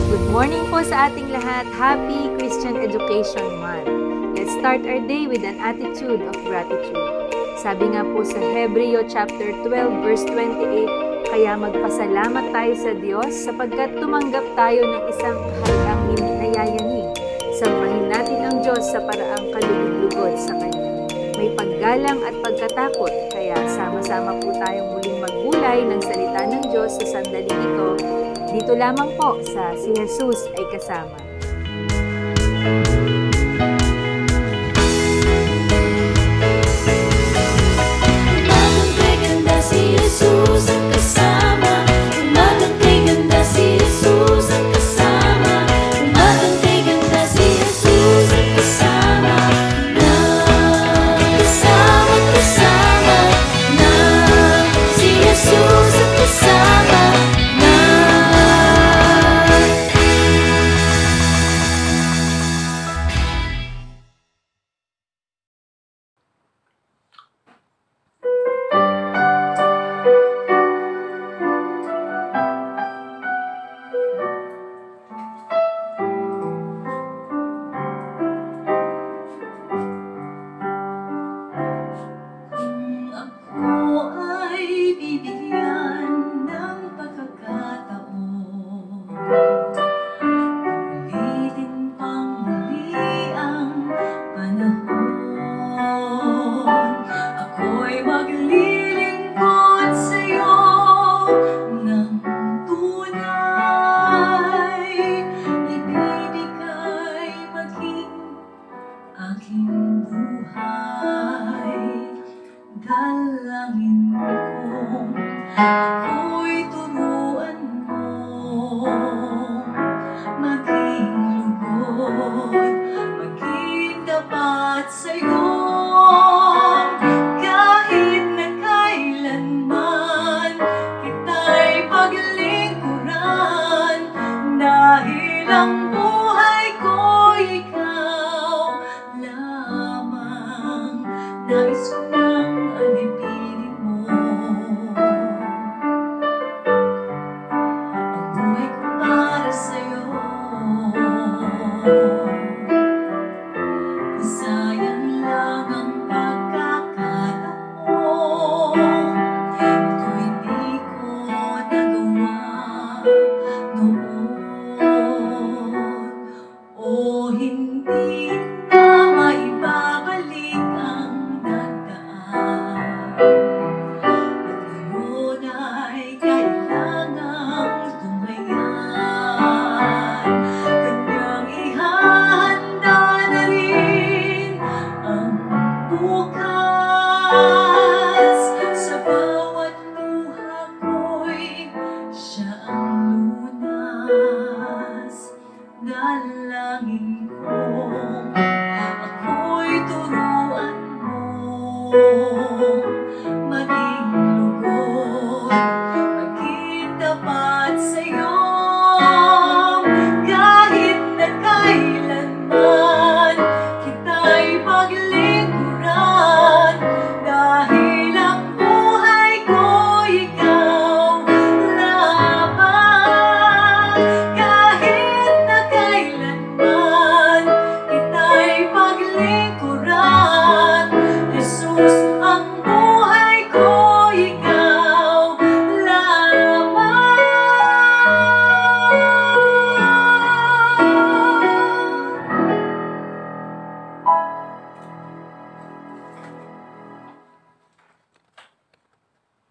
Good morning po sa ating lahat. Happy Christian Education Month. Let's start our day with an attitude of gratitude. Sabi nga po sa Hebreo chapter 12 verse 28, kaya magpasalamat tayo sa Diyos sapagkat tumanggap tayo ng isang kahariang hindi nayayanig. Sambahin natin ang Diyos sa paraang kalugod-lugod sa Kanya. May paggalang at pagkatakot, kaya sama-sama po tayong muling magbulay ng salita ng Diyos sa sandaling ito. Dito lamang po sa Si Jesus ay Kasama. Umagang kay ganda si Jesus ang kasama. Umagang kay ganda si Jesus ang kasama. Umagang kay ganda si Jesus ang kasama. Kasama na si Jesus ang kasama na. Ako ay bibigyan ng pagkakataon, ulitin pang muli ang panahon. Ako'y maglilingkod sa'yo ng tunay, ibibigay maging aking buhay. Dalangin kong ako'y turuan mo, maging lugod, maging tapat sa'yo. Kahit na kailanman kita'y paglingkuran, dahil ang buhay ko'y ikaw lamang. Nais ko nang alipinin mo ang buhay ko para sa'yo. Sayang lang ang pagkakataon, ito'y di ko nagawa noon. O hindi na maibabalik ang nagdaan, at ngayon ay kailangang tunghayan. Kanyang ihahanda na rin ang bukas. Sa bawat luha ko'y siya ang lunas. Dalangin kong ako'y turuan mo, maging lugod, maging tapat sa'yo. Kahit na kailanman kita'y paglingkuran, dahil ang buhay ko'y ikaw lamang. Kahit na kailanman kita'y paglingkuran, Jesus, ang buhay ko'y ikaw lamang.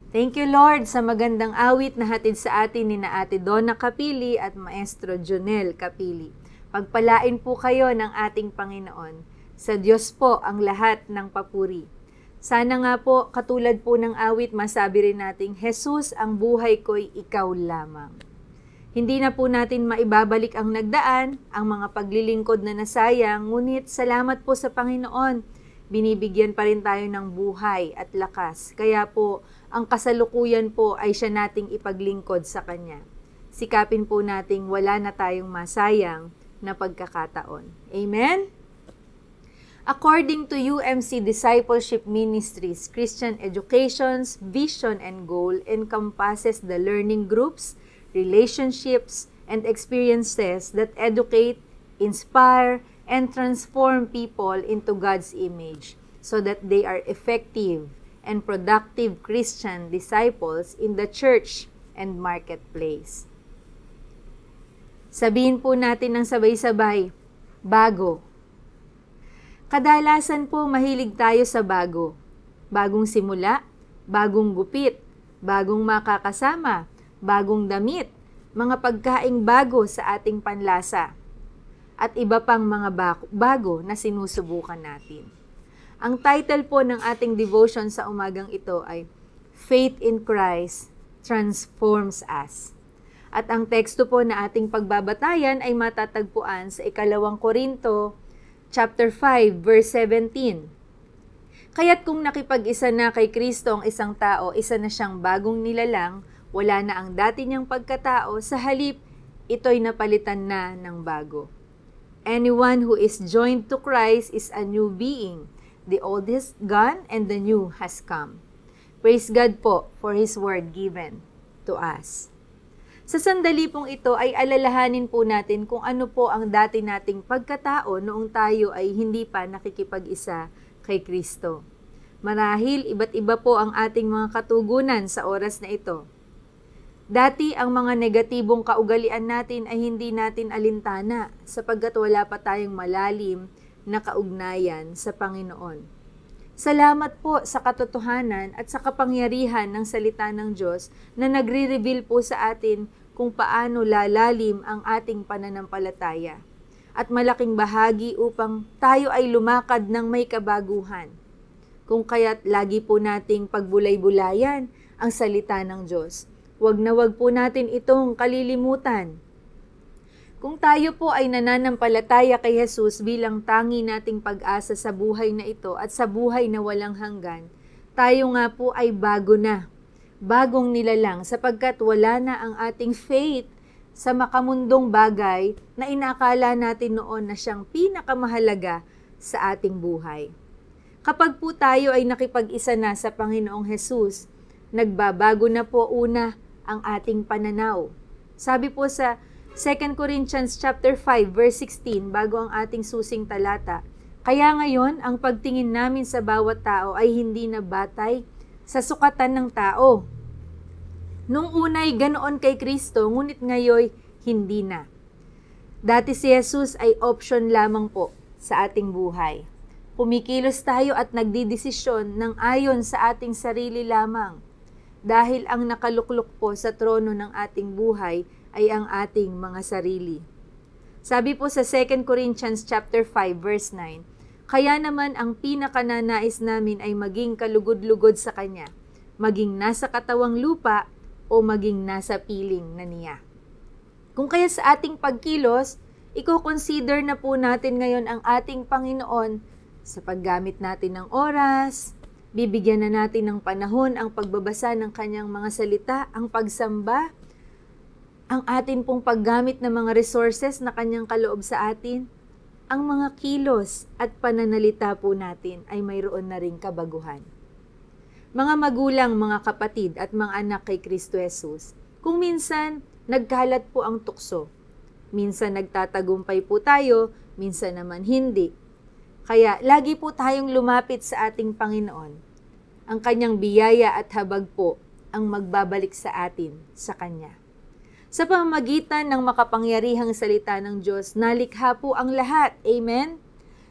Thank you, Lord, sa magandang awit na hatid sa atin ni na Ate Donna Capili at Maestro Jonel Capili. Pagpalain po kayo ng ating Panginoon. Sa Diyos po ang lahat ng papuri. Sana nga po, katulad po ng awit, masabi rin nating, Jesus, ang buhay ko'y ikaw lamang. Hindi na po natin maibabalik ang nagdaan, ang mga paglilingkod na nasayang, ngunit salamat po sa Panginoon. Binibigyan pa rin tayo ng buhay at lakas. Kaya po, ang kasalukuyan po ay siya nating ipaglingkod sa Kanya. Sikapin po nating wala na tayong masayang na pagkakataon. Amen? According to UMC Discipleship Ministries, Christian Education's vision and goal encompasses the learning groups, relationships, and experiences that educate, inspire, and transform people into God's image so that they are effective and productive Christian disciples in the church and marketplace. Sabihin po natin ng sabay-sabay, bago. Kadalasan po mahilig tayo sa bago. Bagong simula, bagong gupit, bagong makakasama, bagong damit, mga pagkaing bago sa ating panlasa, at iba pang mga bago na sinusubukan natin. Ang title po ng ating devotion sa umagang ito ay Faith in Christ Transforms Us. At ang teksto po na ating pagbabatayan ay matatagpuan sa 2 Korinto chapter 5 verse 17. Kaya't kung nakipag-isa na kay Kristo ang isang tao, isa na siyang bagong nilalang, wala na ang dati niyang pagkatao, sa halip ito'y napalitan na ng bago. Anyone who is joined to Christ is a new being. The old is gone and the new has come. Praise God po for His word given to us. Sa sandali pong ito ay alalahanin po natin kung ano po ang dati nating pagkatao noong tayo ay hindi pa nakikipag-isa kay Kristo. Marahil iba't iba po ang ating mga katugunan sa oras na ito. Dati ang mga negatibong kaugalian natin ay hindi natin alintana sapagkat wala pa tayong malalim na kaugnayan sa Panginoon. Salamat po sa katotohanan at sa kapangyarihan ng salita ng Diyos na nagre-reveal po sa atin kung paano lalalim ang ating pananampalataya at malaking bahagi upang tayo ay lumakad ng may kabaguhan. Kung kaya't lagi po nating pagbulay-bulayan ang salita ng Diyos. Wag na wag po natin itong kalilimutan. Kung tayo po ay nananampalataya kay Jesus bilang tangi nating pag-asa sa buhay na ito at sa buhay na walang hanggan, tayo nga po ay bago na, bagong nilalang sapagkat wala na ang ating faith sa makamundong bagay na inakala natin noon na siyang pinakamahalaga sa ating buhay. Kapag po tayo ay nakipag-isa na sa Panginoong Jesus, nagbabago na po una ang ating pananaw. Sabi po sa 2 Corinthians chapter 5 verse 16 bago ang ating susing talata, kaya ngayon ang pagtingin namin sa bawat tao ay hindi na batay sa sukatan ng tao. Nung unay ganoon kay Kristo, ngunit ngayon hindi na. Dati si Jesus ay option lamang po sa ating buhay. Pumikilos tayo at nagdidesisyon ng ayon sa ating sarili lamang. Dahil ang nakaluklok po sa trono ng ating buhay ay ang ating mga sarili. Sabi po sa 2 Corinthians chapter 5 verse 9, kaya naman ang pinakananais namin ay maging kalugod-lugod sa Kanya, maging nasa katawang lupa o maging nasa piling na niya. Kung kaya sa ating pagkilos, i-consider na po natin ngayon ang ating Panginoon sa paggamit natin ng oras, bibigyan na natin ng panahon ang pagbabasa ng Kanyang mga salita, ang pagsamba, ang atin pong paggamit ng mga resources na Kanyang kaloob sa atin, ang mga kilos at pananalita po natin ay mayroon na ring kabaguhan. Mga magulang, mga kapatid at mga anak kay Kristo Jesus, kung minsan nagkalat po ang tukso, minsan nagtatagumpay po tayo, minsan naman hindi. Kaya lagi po tayong lumapit sa ating Panginoon. Ang Kanyang biyaya at habag po ang magbabalik sa atin sa Kanya. Sa pamamagitan ng makapangyarihang salita ng Diyos, nalikha po ang lahat. Amen?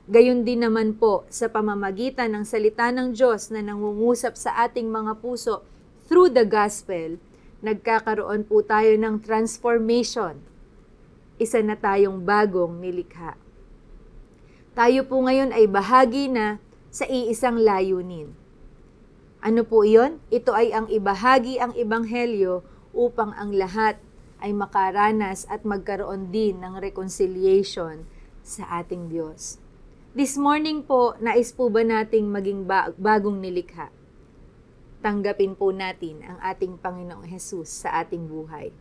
Gayon din naman po sa pamamagitan ng salita ng Diyos na nangungusap sa ating mga puso through the gospel, nagkakaroon po tayo ng transformation. Isa na tayong bagong nilikha. Tayo po ngayon ay bahagi na sa iisang layunin. Ano po iyon? Ito ay ang ibahagi ang ebanghelyo upang ang lahat ay makaranas at magkaroon din ng reconciliation sa ating Diyos. This morning po, nais po ba nating maging bagong nilikha? Tanggapin po natin ang ating Panginoong Jesus sa ating buhay.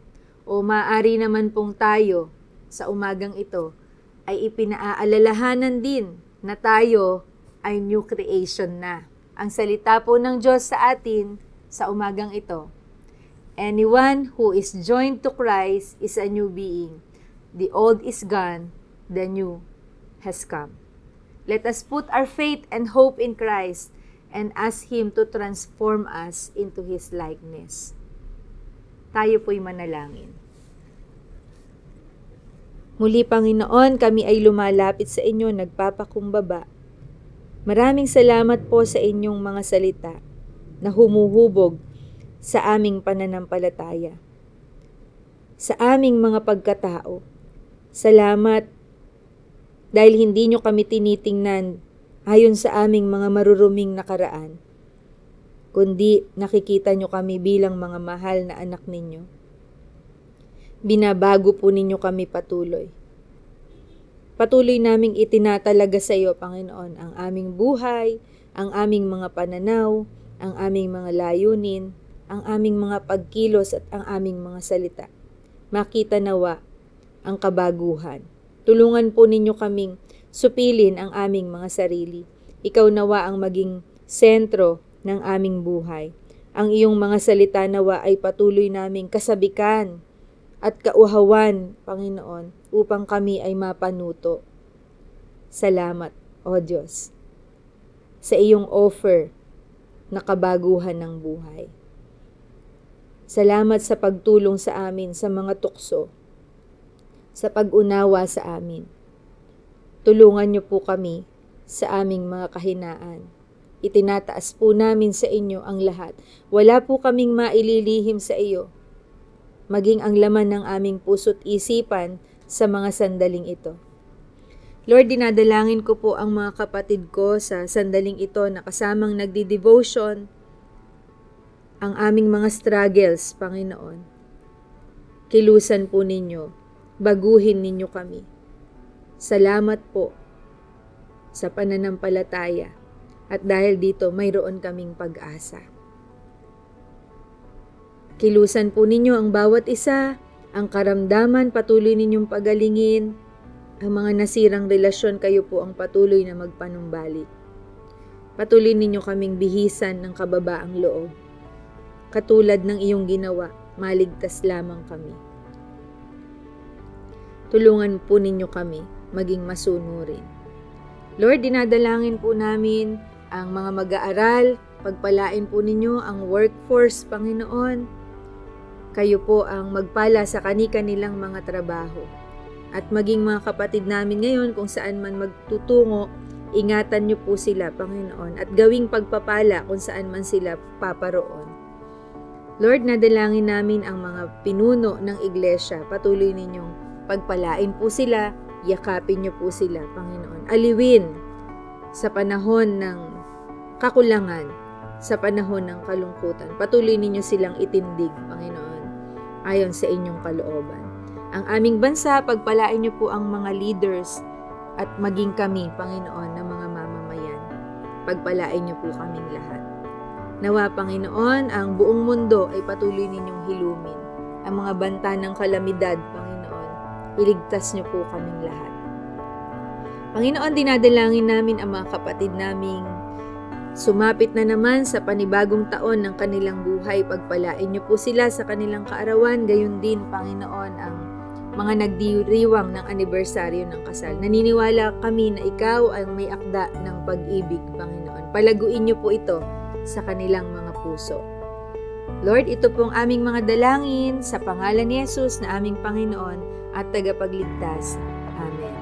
O maaari naman pong tayo sa umagang ito ay ipinaalalahanan din na tayo ay new creation na. Ang salita po ng Diyos sa atin sa umagang ito, Anyone who is joined to Christ is a new being. The old is gone, the new has come. Let us put our faith and hope in Christ and ask Him to transform us into His likeness. Tayo po'y manalangin. Muli, Panginoon, kami ay lumalapit sa inyo, nagpapakumbaba. Maraming salamat po sa inyong mga salita na humuhubog sa aming pananampalataya, sa aming mga pagkatao. Salamat dahil hindi nyo kami tinitingnan ayon sa aming mga maruruming nakaraan, kundi nakikita nyo kami bilang mga mahal na anak ninyo. Binabago po ninyo kami patuloy. Patuloy naming itinatalaga sa iyo, Panginoon, ang aming buhay, ang aming mga pananaw, ang aming mga layunin, ang aming mga pagkilos at ang aming mga salita. Makita nawa ang kabaguhan. Tulungan po ninyo kaming supilin ang aming mga sarili. Ikaw nawa ang maging sentro ng aming buhay. Ang iyong mga salita nawa ay patuloy naming kasabikan at kauhawan, Panginoon, upang kami ay mapanuto. Salamat, O Diyos, sa iyong offer na kabaguhan ng buhay. Salamat sa pagtulong sa amin sa mga tukso, sa pag-unawa sa amin. Tulungan niyo po kami sa aming mga kahinaan. Itinataas po namin sa inyo ang lahat. Wala po kaming maililihim sa iyo, maging ang laman ng aming puso't isipan sa mga sandaling ito. Lord, dinadalangin ko po ang mga kapatid ko sa sandaling ito na kasamang nagdi-devotion, ang aming mga struggles, Panginoon. Kilusan po ninyo, baguhin ninyo kami. Salamat po sa pananampalataya at dahil dito mayroon kaming pag-asa. Kilusan po ninyo ang bawat isa, ang karamdaman patuloy ninyong pagalingin, ang mga nasirang relasyon kayo po ang patuloy na magpanumbalik. Patuloy ninyo kaming bihisan ng kababaang loob. Katulad ng iyong ginawa, maligtas lamang kami. Tulungan po ninyo kami maging masunurin. Lord, dinadalangin po namin ang mga mag-aaral, pagpalain po ninyo ang workforce, Panginoon. Kayo po ang magpala sa kani-kanilang mga trabaho. At maging mga kapatid namin ngayon kung saan man magtutungo, ingatan niyo po sila, Panginoon, at gawing pagpapala kung saan man sila paparoon. Lord, nadalangin namin ang mga pinuno ng iglesia. Patuloy ninyong pagpalain po sila, yakapin niyo po sila, Panginoon. Aliwin sa panahon ng kakulangan, sa panahon ng kalungkutan. Patuloy ninyo silang itindig, Panginoon, ayon sa inyong kalooban. Ang aming bansa, pagpalain niyo po ang mga leaders at maging kami, Panginoon, na mga mamamayan. Pagpalain niyo po kaming lahat. Nawa, Panginoon, ang buong mundo ay patuloy ninyong hilumin. Ang mga banta ng kalamidad, Panginoon, iligtas niyo po kaming lahat. Panginoon, dinadalangin namin ang mga kapatid naming sumapit na naman sa panibagong taon ng kanilang buhay. Pagpalain niyo po sila sa kanilang kaarawan. Gayon din, Panginoon, ang mga nagdiriwang ng anibersaryo ng kasal. Naniniwala kami na ikaw ang may akda ng pag-ibig, Panginoon. Palaguin niyo po ito sa kanilang mga puso. Lord, ito pong aming mga dalangin sa pangalan ni Jesus na aming Panginoon at tagapagligtas. Amen.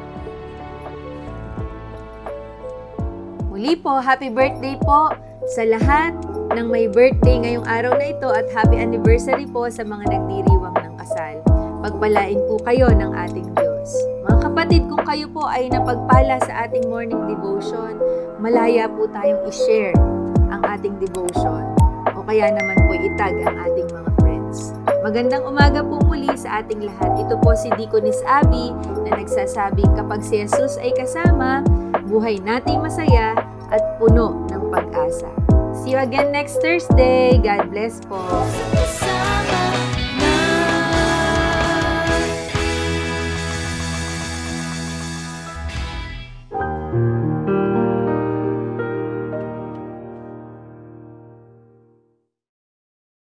Muli po, happy birthday po sa lahat ng may birthday ngayong araw na ito at happy anniversary po sa mga nagdiriwang ng kasal. Pagpalain po kayo ng ating Diyos. Mga kapatid, kung kayo po ay napagpala sa ating morning devotion, malaya po tayong i-share ang ating devotion o kaya naman po itag ang ating mga friends. Magandang umaga po muli sa ating lahat. Ito po si Deaconess Abby na nagsasabing kapag si Jesus ay kasama, buhay nating masaya at puno ng pag-asa. See you again next Thursday. God bless po. Kasama